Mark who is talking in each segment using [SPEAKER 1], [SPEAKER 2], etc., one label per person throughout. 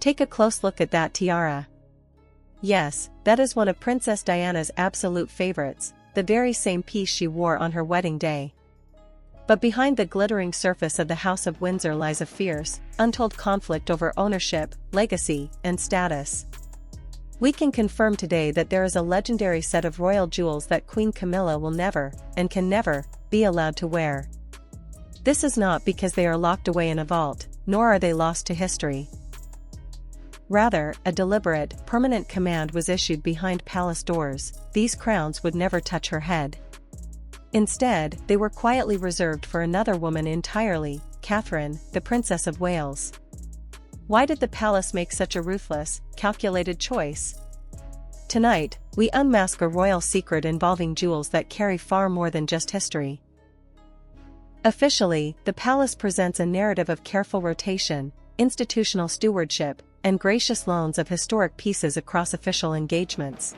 [SPEAKER 1] Take a close look at that tiara. Yes, that is one of Princess Diana's absolute favorites, the very same piece she wore on her wedding day. But behind the glittering surface of the House of Windsor lies a fierce, untold conflict over ownership, legacy, and status. We can confirm today that there is a legendary set of royal jewels that Queen Camilla will never, and can never, be allowed to wear. This is not because they are locked away in a vault, nor are they lost to history. Rather, a deliberate, permanent command was issued behind palace doors: these crowns would never touch her head. Instead, they were quietly reserved for another woman entirely, Catherine, the Princess of Wales. Why did the palace make such a ruthless, calculated choice? Tonight, we unmask a royal secret involving jewels that carry far more than just history. Officially, the palace presents a narrative of careful rotation, institutional stewardship, and gracious loans of historic pieces across official engagements.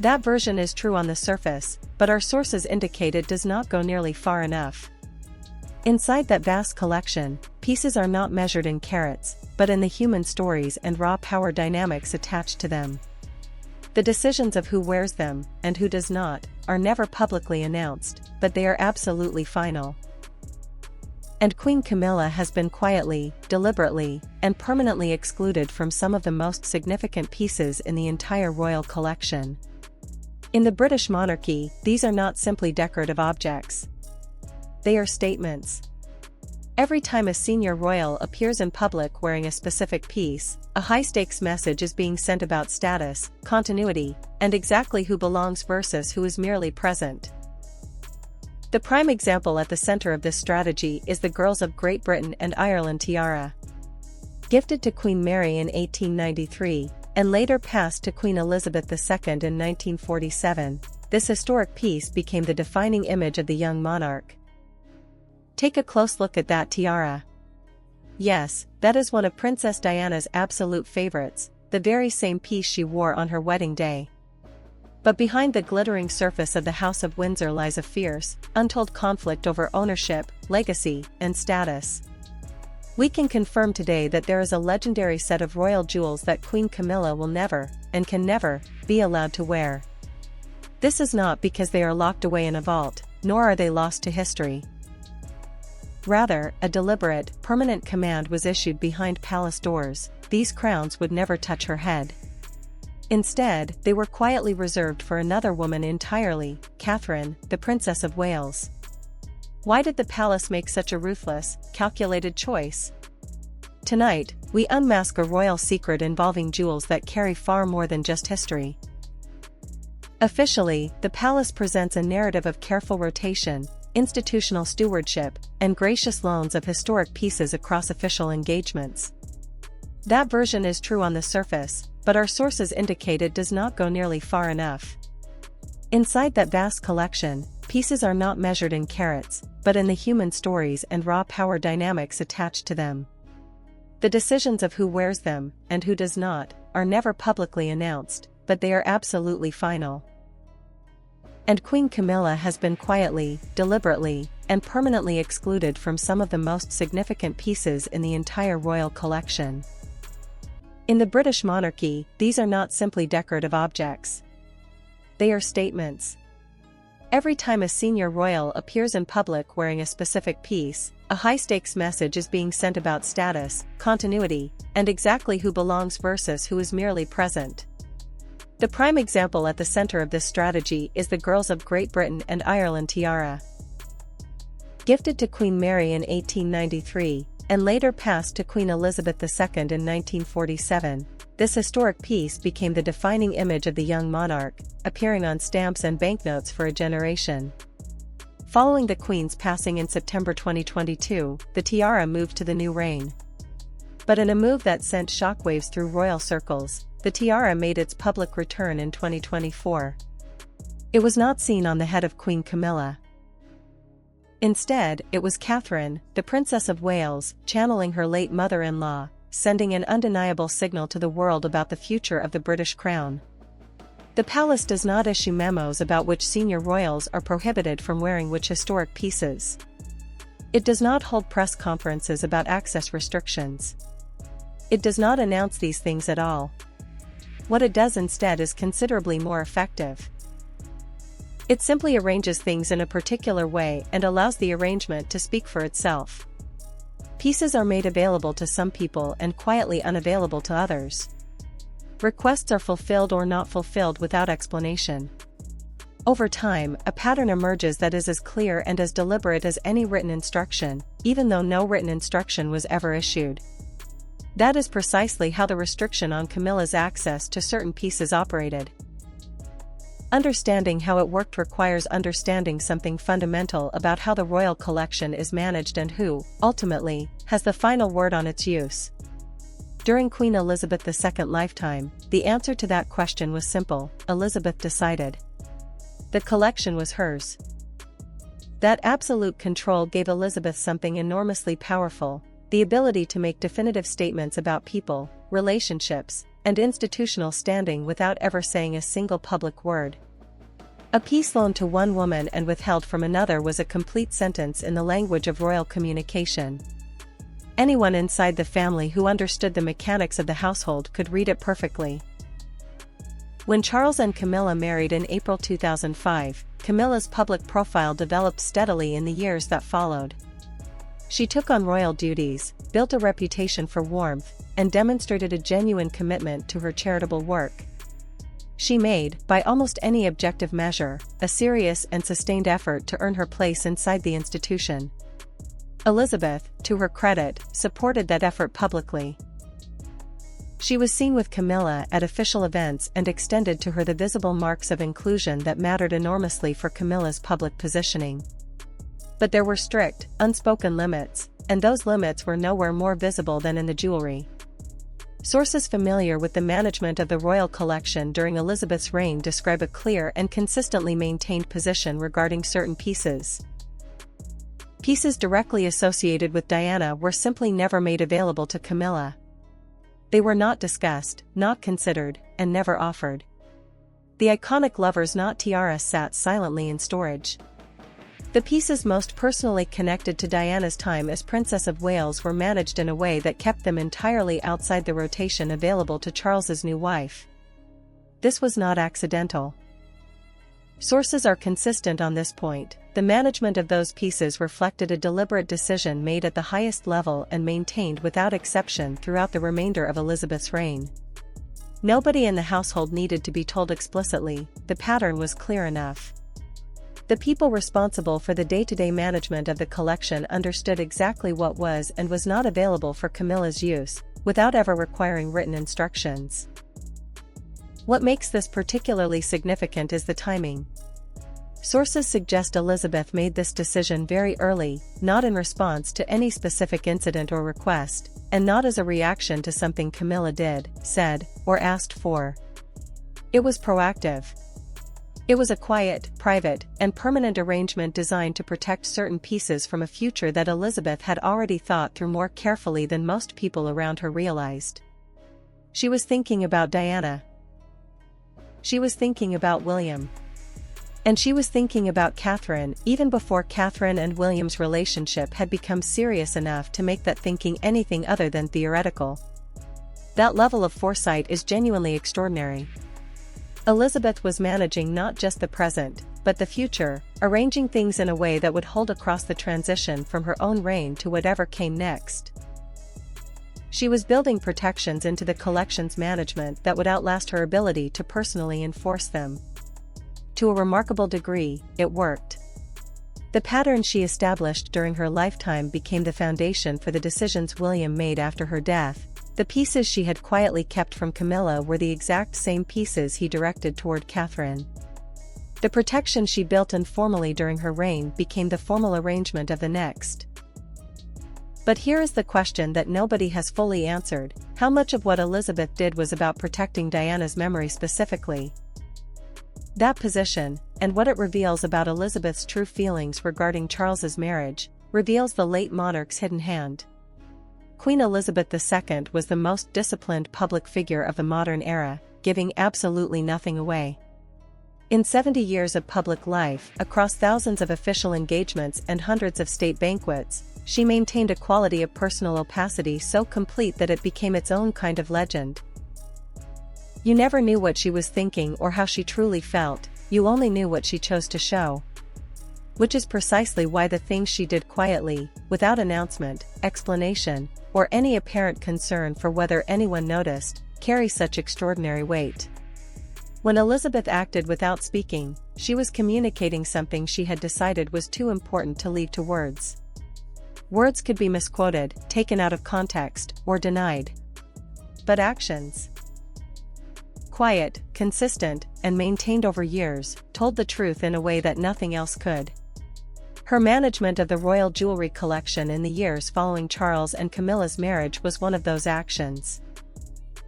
[SPEAKER 1] That version is true on the surface, but our sources indicate it does not go nearly far enough. Inside that vast collection, pieces are not measured in carats, but in the human stories and raw power dynamics attached to them. The decisions of who wears them, and who does not, are never publicly announced, but they are absolutely final. And Queen Camilla has been quietly, deliberately, and permanently excluded from some of the most significant pieces in the entire royal collection. In the British monarchy, these are not simply decorative objects. They are statements. Every time a senior royal appears in public wearing a specific piece, a high-stakes message is being sent about status, continuity, and exactly who belongs versus who is merely present. The prime example at the center of this strategy is the Girls of Great Britain and Ireland tiara. Gifted to Queen Mary in 1893, and later passed to Queen Elizabeth II in 1947, this historic piece became the defining image of the young monarch. Take a close look at that tiara. Yes, that is one of Princess Diana's absolute favorites, the very same piece she wore on her wedding day. But behind the glittering surface of the House of Windsor lies a fierce, untold conflict over ownership, legacy, and status. We can confirm today that there is a legendary set of royal jewels that Queen Camilla will never, and can never, be allowed to wear. This is not because they are locked away in a vault, nor are they lost to history. Rather, a deliberate, permanent command was issued behind palace doors: these crowns would never touch her head. Instead, they were quietly reserved for another woman entirely, Catherine, the Princess of Wales. Why did the palace make such a ruthless, calculated choice? Tonight, we unmask a royal secret involving jewels that carry far more than just history. Officially, the palace presents a narrative of careful rotation, institutional stewardship, and gracious loans of historic pieces across official engagements. That version is true on the surface, but our sources indicate it does not go nearly far enough. Inside that vast collection, pieces are not measured in carats, but in the human stories and raw power dynamics attached to them. The decisions of who wears them, and who does not, are never publicly announced, but they are absolutely final. And Queen Camilla has been quietly, deliberately, and permanently excluded from some of the most significant pieces in the entire royal collection. In the British monarchy, these are not simply decorative objects. They are statements. Every time a senior royal appears in public wearing a specific piece, a high-stakes message is being sent about status, continuity, and exactly who belongs versus who is merely present. The prime example at the center of this strategy is the Girls of Great Britain and Ireland tiara. Gifted to Queen Mary in 1893, and later passed to Queen Elizabeth II in 1947, this historic piece became the defining image of the young monarch, appearing on stamps and banknotes for a generation. Following the Queen's passing in September 2022, the tiara moved to the new reign. But in a move that sent shockwaves through royal circles, the tiara made its public return in 2024. It was not seen on the head of Queen Camilla. Instead, it was Catherine, the Princess of Wales, channeling her late mother-in-law, sending an undeniable signal to the world about the future of the British crown. The palace does not issue memos about which senior royals are prohibited from wearing which historic pieces. It does not hold press conferences about access restrictions. It does not announce these things at all. What it does instead is considerably more effective. It simply arranges things in a particular way and allows the arrangement to speak for itself. Pieces are made available to some people and quietly unavailable to others. Requests are fulfilled or not fulfilled without explanation. Over time, a pattern emerges that is as clear and as deliberate as any written instruction, even though no written instruction was ever issued. That is precisely how the restriction on Camilla's access to certain pieces operated. Understanding how it worked requires understanding something fundamental about how the royal collection is managed and who, ultimately, has the final word on its use. During Queen Elizabeth II's lifetime, the answer to that question was simple: Elizabeth decided. The collection was hers. That absolute control gave Elizabeth something enormously powerful: the ability to make definitive statements about people, relationships, and institutional standing without ever saying a single public word. A piece loaned to one woman and withheld from another was a complete sentence in the language of royal communication. Anyone inside the family who understood the mechanics of the household could read it perfectly. When Charles and Camilla married in April 2005, Camilla's public profile developed steadily in the years that followed. She took on royal duties, built a reputation for warmth, and demonstrated a genuine commitment to her charitable work. She made, by almost any objective measure, a serious and sustained effort to earn her place inside the institution. Elizabeth, to her credit, supported that effort publicly. She was seen with Camilla at official events and extended to her the visible marks of inclusion that mattered enormously for Camilla's public positioning. But there were strict, unspoken limits, and those limits were nowhere more visible than in the jewelry. Sources familiar with the management of the royal collection during Elizabeth's reign describe a clear and consistently maintained position regarding certain pieces. Pieces directly associated with Diana were simply never made available to Camilla. They were not discussed, not considered, and never offered. The iconic lover's knot tiara sat silently in storage. The pieces most personally connected to Diana's time as Princess of Wales were managed in a way that kept them entirely outside the rotation available to Charles's new wife. This was not accidental. Sources are consistent on this point. The management of those pieces reflected a deliberate decision made at the highest level and maintained without exception throughout the remainder of Elizabeth's reign. Nobody in the household needed to be told explicitly, the pattern was clear enough. The people responsible for the day-to-day management of the collection understood exactly what was and was not available for Camilla's use, without ever requiring written instructions. What makes this particularly significant is the timing. Sources suggest Elizabeth made this decision very early, not in response to any specific incident or request, and not as a reaction to something Camilla did, said, or asked for. It was proactive. It was a quiet, private, and permanent arrangement designed to protect certain pieces from a future that Elizabeth had already thought through more carefully than most people around her realized. She was thinking about Diana. She was thinking about William. And she was thinking about Catherine even before Catherine and William's relationship had become serious enough to make that thinking anything other than theoretical. That level of foresight is genuinely extraordinary. Elizabeth was managing not just the present, but the future, arranging things in a way that would hold across the transition from her own reign to whatever came next. She was building protections into the collection's management that would outlast her ability to personally enforce them. To a remarkable degree, it worked. The pattern she established during her lifetime became the foundation for the decisions William made after her death. The pieces she had quietly kept from Camilla were the exact same pieces he directed toward Catherine. The protection she built informally during her reign became the formal arrangement of the next. But here is the question that nobody has fully answered: how much of what Elizabeth did was about protecting Diana's memory specifically? That position, and what it reveals about Elizabeth's true feelings regarding Charles's marriage, reveals the late monarch's hidden hand. Queen Elizabeth II was the most disciplined public figure of the modern era, giving absolutely nothing away. In 70 years of public life, across thousands of official engagements and hundreds of state banquets, she maintained a quality of personal opacity so complete that it became its own kind of legend. You never knew what she was thinking or how she truly felt, you only knew what she chose to show. Which is precisely why the things she did quietly, without announcement, explanation, or any apparent concern for whether anyone noticed, carry such extraordinary weight. When Elizabeth acted without speaking, she was communicating something she had decided was too important to leave to words. Words could be misquoted, taken out of context, or denied. But actions, quiet, consistent, and maintained over years, told the truth in a way that nothing else could. Her management of the royal jewelry collection in the years following Charles and Camilla's marriage was one of those actions.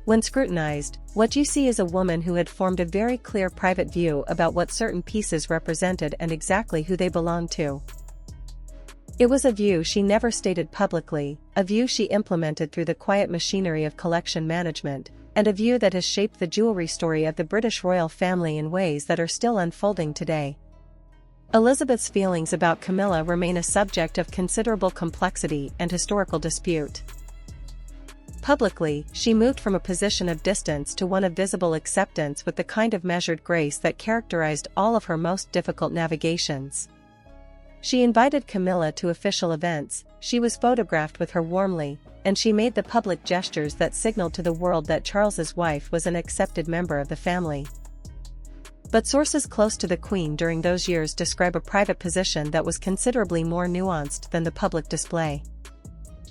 [SPEAKER 1] When scrutinized, what you see is a woman who had formed a very clear private view about what certain pieces represented and exactly who they belonged to. It was a view she never stated publicly, a view she implemented through the quiet machinery of collection management, and a view that has shaped the jewelry story of the British royal family in ways that are still unfolding today. Elizabeth's feelings about Camilla remain a subject of considerable complexity and historical dispute. Publicly, she moved from a position of distance to one of visible acceptance with the kind of measured grace that characterized all of her most difficult navigations. She invited Camilla to official events, she was photographed with her warmly, and she made the public gestures that signaled to the world that Charles's wife was an accepted member of the family. But sources close to the Queen during those years describe a private position that was considerably more nuanced than the public display.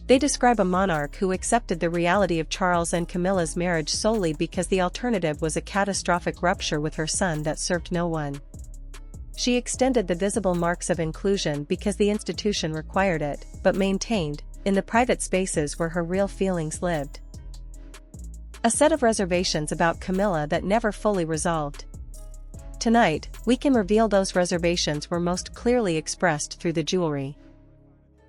[SPEAKER 1] They describe a monarch who accepted the reality of Charles and Camilla's marriage solely because the alternative was a catastrophic rupture with her son that served no one. She extended the visible marks of inclusion because the institution required it, but maintained, in the private spaces where her real feelings lived, a set of reservations about Camilla that never fully resolved. Tonight, we can reveal those reservations were most clearly expressed through the jewelry.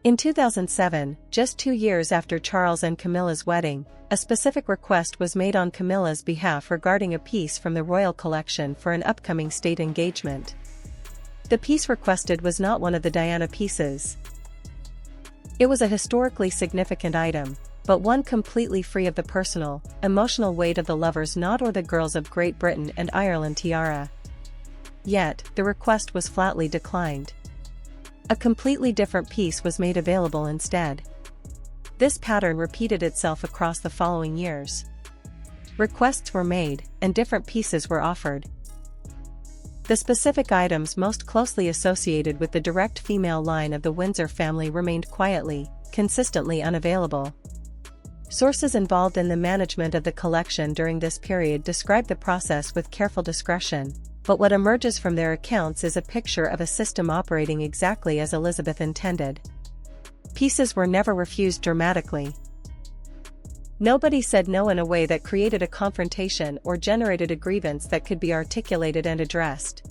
[SPEAKER 1] In 2007, just 2 years after Charles and Camilla's wedding, a specific request was made on Camilla's behalf regarding a piece from the royal collection for an upcoming state engagement. The piece requested was not one of the Diana pieces. It was a historically significant item, but one completely free of the personal, emotional weight of the lover's knot or the girls of Great Britain and Ireland tiara. Yet, the request was flatly declined. A completely different piece was made available instead. This pattern repeated itself across the following years. Requests were made, and different pieces were offered. The specific items most closely associated with the direct female line of the Windsor family remained quietly, consistently unavailable. Sources involved in the management of the collection during this period describe the process with careful discretion, but what emerges from their accounts is a picture of a system operating exactly as Elizabeth intended. Pieces were never refused dramatically. Nobody said no in a way that created a confrontation or generated a grievance that could be articulated and addressed.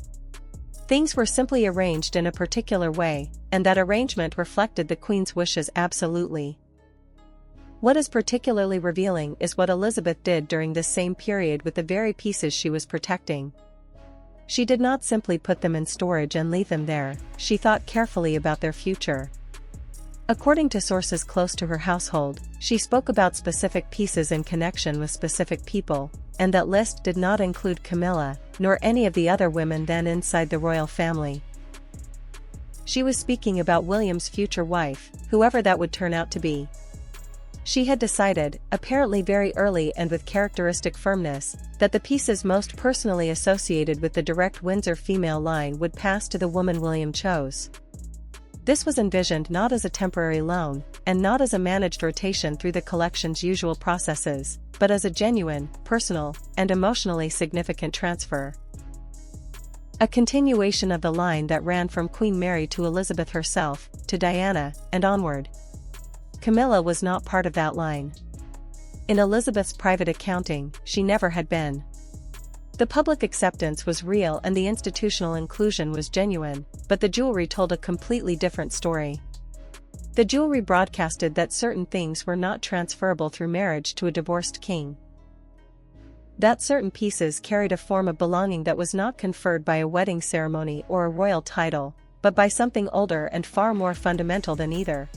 [SPEAKER 1] Things were simply arranged in a particular way, and that arrangement reflected the Queen's wishes absolutely. What is particularly revealing is what Elizabeth did during this same period with the very pieces she was protecting. She did not simply put them in storage and leave them there, she thought carefully about their future. According to sources close to her household, she spoke about specific pieces in connection with specific people, and that list did not include Camilla, nor any of the other women then inside the royal family. She was speaking about William's future wife, whoever that would turn out to be. She had decided, apparently very early and with characteristic firmness, that the pieces most personally associated with the direct Windsor female line would pass to the woman William chose. This was envisioned not as a temporary loan, and not as a managed rotation through the collection's usual processes, but as a genuine, personal, and emotionally significant transfer. A continuation of the line that ran from Queen Mary to Elizabeth herself, to Diana, and onward. Camilla was not part of that line. In Elizabeth's private accounting, she never had been. The public acceptance was real and the institutional inclusion was genuine, but the jewelry told a completely different story. The jewelry broadcasted that certain things were not transferable through marriage to a divorced king. That certain pieces carried a form of belonging that was not conferred by a wedding ceremony or a royal title, but by something older and far more fundamental than either.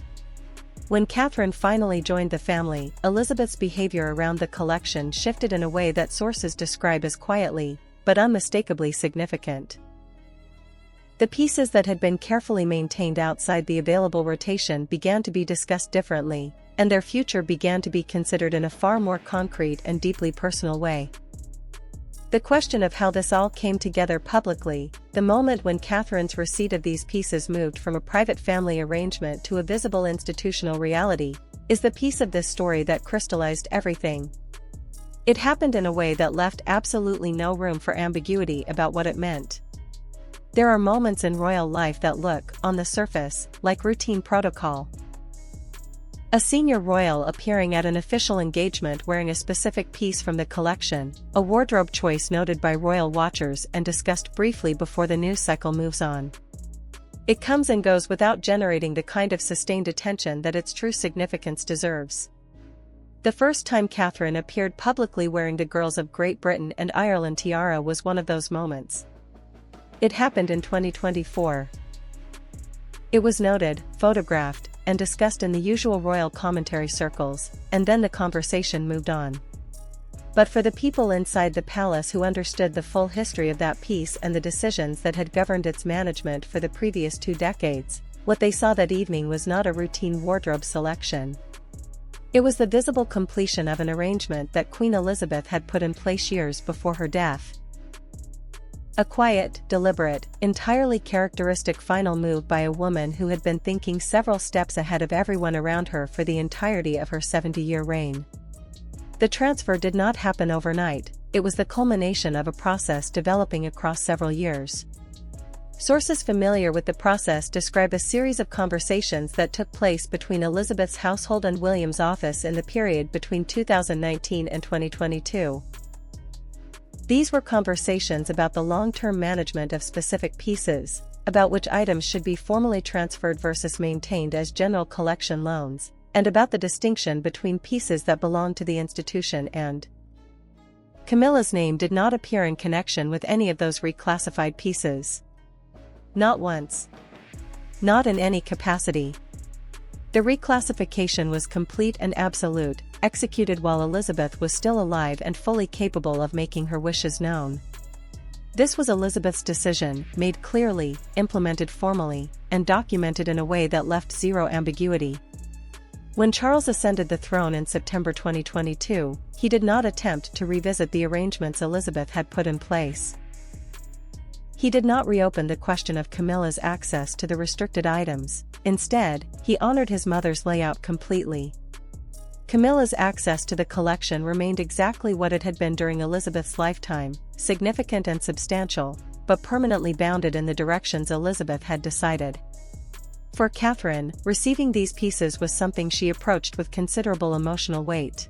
[SPEAKER 1] When Catherine finally joined the family, Elizabeth's behavior around the collection shifted in a way that sources describe as quietly, but unmistakably significant. The pieces that had been carefully maintained outside the available rotation began to be discussed differently, and their future began to be considered in a far more concrete and deeply personal way. The question of how this all came together publicly, the moment when Catherine's receipt of these pieces moved from a private family arrangement to a visible institutional reality, is the piece of this story that crystallized everything. It happened in a way that left absolutely no room for ambiguity about what it meant. There are moments in royal life that look, on the surface, like routine protocol. A senior royal appearing at an official engagement wearing a specific piece from the collection, a wardrobe choice noted by royal watchers and discussed briefly before the news cycle moves on. It comes and goes without generating the kind of sustained attention that its true significance deserves. The first time Catherine appeared publicly wearing the Girls of Great Britain and Ireland tiara was one of those moments. It happened in 2024. It was noted, photographed, and discussed in the usual royal commentary circles, and then the conversation moved on. But for the people inside the palace who understood the full history of that piece and the decisions that had governed its management for the previous 2 decades, what they saw that evening was not a routine wardrobe selection. It was the visible completion of an arrangement that Queen Elizabeth had put in place years before her death. A quiet, deliberate, entirely characteristic final move by a woman who had been thinking several steps ahead of everyone around her for the entirety of her 70-year reign. The transfer did not happen overnight, it was the culmination of a process developing across several years. Sources familiar with the process describe a series of conversations that took place between Elizabeth's household and William's office in the period between 2019 and 2022. These were conversations about the long-term management of specific pieces, about which items should be formally transferred versus maintained as general collection loans, and about the distinction between pieces that belong to the institution and. Camilla's name did not appear in connection with any of those reclassified pieces. Not once. Not in any capacity. The reclassification was complete and absolute, executed while Elizabeth was still alive and fully capable of making her wishes known. This was Elizabeth's decision, made clearly, implemented formally, and documented in a way that left zero ambiguity. When Charles ascended the throne in September 2022, he did not attempt to revisit the arrangements Elizabeth had put in place. He did not reopen the question of Camilla's access to the restricted items. Instead, he honored his mother's layout completely. Camilla's access to the collection remained exactly what it had been during Elizabeth's lifetime, significant and substantial, but permanently bounded in the directions Elizabeth had decided. For Catherine, receiving these pieces was something she approached with considerable emotional weight.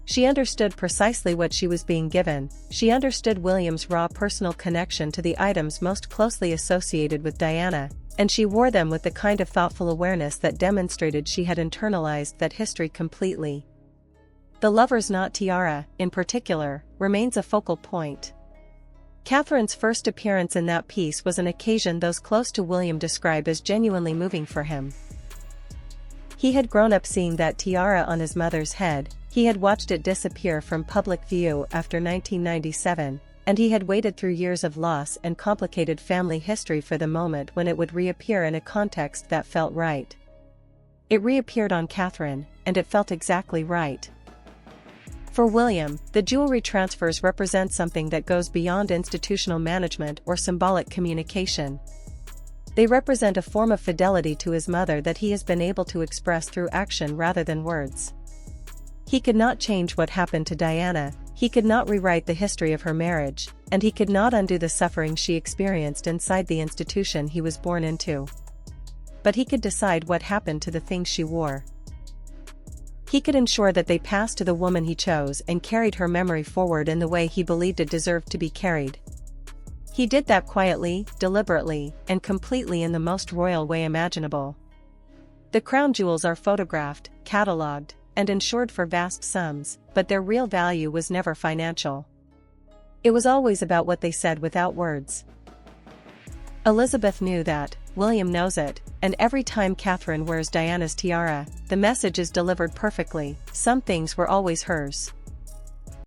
[SPEAKER 1] She understood precisely what she was being given, she understood William's raw personal connection to the items most closely associated with Diana, and she wore them with the kind of thoughtful awareness that demonstrated she had internalized that history completely. The lover's knot tiara, in particular, remains a focal point. Catherine's first appearance in that piece was an occasion those close to William describe as genuinely moving for him. He had grown up seeing that tiara on his mother's head, he had watched it disappear from public view after 1997, and he had waited through years of loss and complicated family history for the moment when it would reappear in a context that felt right. It reappeared on Catherine, and it felt exactly right. For William, the jewelry transfers represent something that goes beyond institutional management or symbolic communication. They represent a form of fidelity to his mother that he has been able to express through action rather than words. He could not change what happened to Diana, he could not rewrite the history of her marriage, and he could not undo the suffering she experienced inside the institution he was born into. But he could decide what happened to the things she wore. He could ensure that they passed to the woman he chose and carried her memory forward in the way he believed it deserved to be carried. He did that quietly, deliberately, and completely in the most royal way imaginable. The crown jewels are photographed, catalogued, and insured for vast sums, but their real value was never financial. It was always about what they said without words. Elizabeth knew that, William knows it, and every time Catherine wears Diana's tiara, the message is delivered perfectly. Some things were always hers.